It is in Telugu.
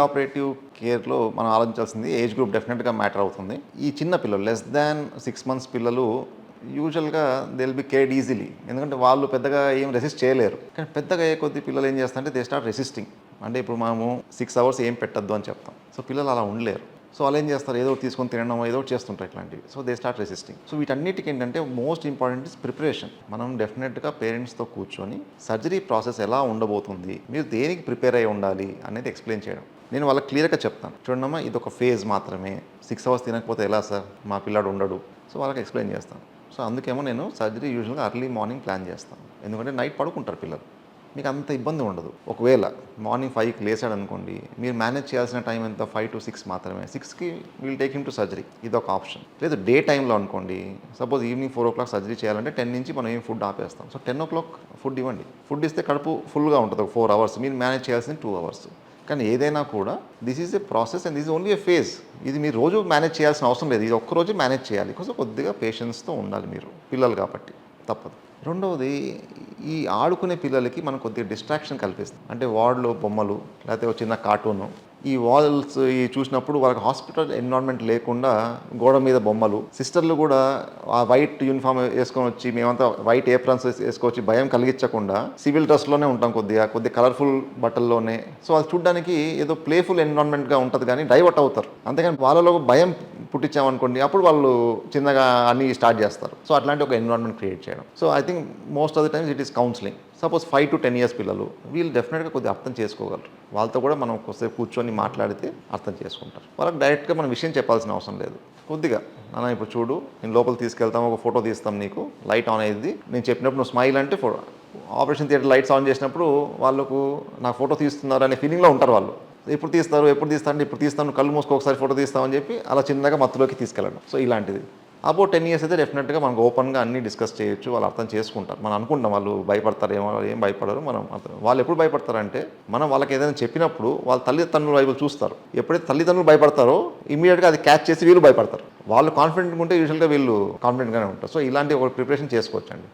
ఆపరేటివ్ కేర్లో మనం ఆలోచించాల్సింది ఏజ్ గ్రూప్ డెఫినెట్గా మ్యాటర్ అవుతుంది. ఈ చిన్న పిల్లలు లెస్ దాన్ 6 months పిల్లలు యూజువల్గా they will be cared easily, ఎందుకంటే వాళ్ళు పెద్దగా ఏం రెసిస్ట్ చేయలేరు. కానీ పెద్దగా అయ్యే కొద్ది పిల్లలు ఏం చేస్తారంటే దే స్టార్ట్ రెసిస్టింగ్. అంటే ఇప్పుడు మనము 6 hours ఏం పెట్టద్దు అని చెప్తాం. సో పిల్లలు అలా ఉండలేరు. సో వాళ్ళు ఏం చేస్తారు, ఏదో తీసుకొని తినడం ఏదో చేస్తుంటారు ఇట్లాంటివి. So they start resisting. So వీటన్నిటికి ఏంటంటే మోస్ట్ ఇంపార్టెంట్ ఇస్ ప్రిపరేషన్. మనం డెఫినెట్గా పేరెంట్స్తో కూర్చొని సర్జరీ ప్రాసెస్ ఎలా ఉండబోతుంది, మీరు దేనికి ప్రిపేర్ అయి ఉండాలి అనేది ఎక్స్ప్లెయిన్ చేయడం. నేను వాళ్ళకి క్లియర్గా చెప్తాను, చూడమ్మా ఇది ఒక ఫేజ్ మాత్రమే, 6 hours తినకపోతే ఎలా సార్, మా పిల్లాడు ఉండడు. సో వాళ్ళకి ఎక్స్ప్లెయిన్ చేస్తాను. సో అందుకేమో నేను సర్జరీ యూజువల్గా ఎర్లీ మార్నింగ్ ప్లాన్ చేస్తాను, ఎందుకంటే నైట్ పడుకుంటారు పిల్లలు, మీకు అంత ఇబ్బంది ఉండదు. ఒకవేళ మార్నింగ్ 5కి లేసాడు అనుకోండి, మీరు మేనేజ్ చేయాల్సిన టైం ఎంత 5 to 6 మాత్రమే. 6కి we'll take him to surgery, ఇది ఒక ఆప్షన్. లేదు డే టైంలో అనుకోండి, సపోజ్ ఈవినింగ్ 4 o'clock సర్జరీ చేయాలంటే 10 నుంచి మనం ఏం ఫుడ్ ఆపేస్తాం. సో 10 o'clock ఫుడ్ ఇవ్వండి. ఫుడ్ ఇస్తే కడుపు ఫుల్గా ఉంటుంది ఒక 4 hours, మీరు మేనేజ్ చేయాల్సింది 2 hours. కానీ ఏదైనా కూడా this is a process and this is only a phase. ఇది మీరు రోజు మేనేజ్ చేయాల్సిన అవసరం లేదు, ఇది ఒక్కరోజు మేనేజ్ చేయాలి. కొంచెం కొద్దిగా పేషెన్స్తో ఉండాలి, మీరు పిల్లలు కాబట్టి తప్పదు. రెండవది, ఈ ఆడుకునే పిల్లలకి మనం కొద్దిగా డిస్ట్రాక్షన్ కల్పిస్తాం. అంటే వార్డులో బొమ్మలు లేకపోతే ఒక చిన్న కార్టూను, ఈ వాల్స్ ఈ చూసినప్పుడు వాళ్ళకి హాస్పిటల్ ఎన్విరాన్మెంట్ లేకుండా గోడ మీద బొమ్మలు, సిస్టర్లు కూడా ఆ వైట్ యూనిఫామ్ వేసుకొని వచ్చి మేమంతా వైట్ ఏప్రన్స్ వేసుకొచ్చి భయం కలిగించకుండా సివిల్ డ్రెస్లోనే ఉంటాం, కొద్దిగా కలర్ఫుల్ బట్టల్లోనే. సో అది చూడడానికి ఏదో ప్లేఫుల్ ఎన్విరాన్మెంట్గా ఉంటుంది, కానీ డైవర్ట్ అవుతారు. అంతేగాని వాళ్ళలో భయం పుట్టించామనుకోండి, అప్పుడు వాళ్ళు చిన్నగా అన్నీ స్టార్ట్ చేస్తారు. సో అట్లాంటి ఒక ఎన్విరాన్మెంట్ క్రియేట్ చేయడం. So I think most of the times it is counselling. Suppose 5 to 10 years పిల్లలు, వీళ్ళు డెఫినెట్గా కొద్దిగా అర్థం చేసుకోగలరు. వాళ్ళతో కూడా మనం కొద్దిసేపు కూర్చొని మాట్లాడితే అర్థం చేసుకుంటారు. వాళ్ళకి డైరెక్ట్గా మనం విషయం చెప్పాల్సిన అవసరం లేదు. కొద్దిగా నాన్న ఇప్పుడు చూడు, నేను లోపలికి తీసుకెళ్తాం, ఒక ఫోటో తీస్తాం, నీకు లైట్ ఆన్ అయ్యింది, నేను చెప్పినప్పుడు నువ్వు స్మైల్ అంటే photo. Operation theatre lights on చేసినప్పుడు వాళ్ళకు నా ఫోటో తీస్తున్నారు అనే ఫీలింగ్లో ఉంటారు వాళ్ళు. ఎప్పుడు తీస్తారు అంటే ఇప్పుడు తీస్తాను, కళ్ళు మూసుకో ఒకసారి ఫోటో తీస్తామని చెప్పి అలా చిన్నగా మత్తులోకి తీసుకెళ్ళడం. సో ఇలాంటిది అబౌట్ 10 years అయితే డెఫినెట్గా మనకు ఓపెన్గా అన్నీ డిస్కస్ చేయొచ్చు, వాళ్ళు అర్థం చేసుకుంటారు. మనం అనుకుంటాం వాళ్ళు భయపడతారు, ఏం భయపడరు. వాళ్ళు ఎప్పుడు భయపడతారంటే మనం వాళ్ళకి ఏదైనా చెప్పినప్పుడు వాళ్ళ తల్లిదండ్రుల వైపు చూస్తారు. ఎప్పుడైతే తల్లిదండ్రులు భయపడతారో ఇమీడియట్గా అది క్యాచ్ చేసి వీళ్ళు భయపడతారు. వాళ్ళు కాన్ఫిడెంట్గా ఉంటే యూజువల్గా వీళ్ళు కాన్ఫిడెంట్గానే ఉంటారు. సో ఇలాంటి ఒక ప్రిపరేషన్ చేసుకోవచ్చండి.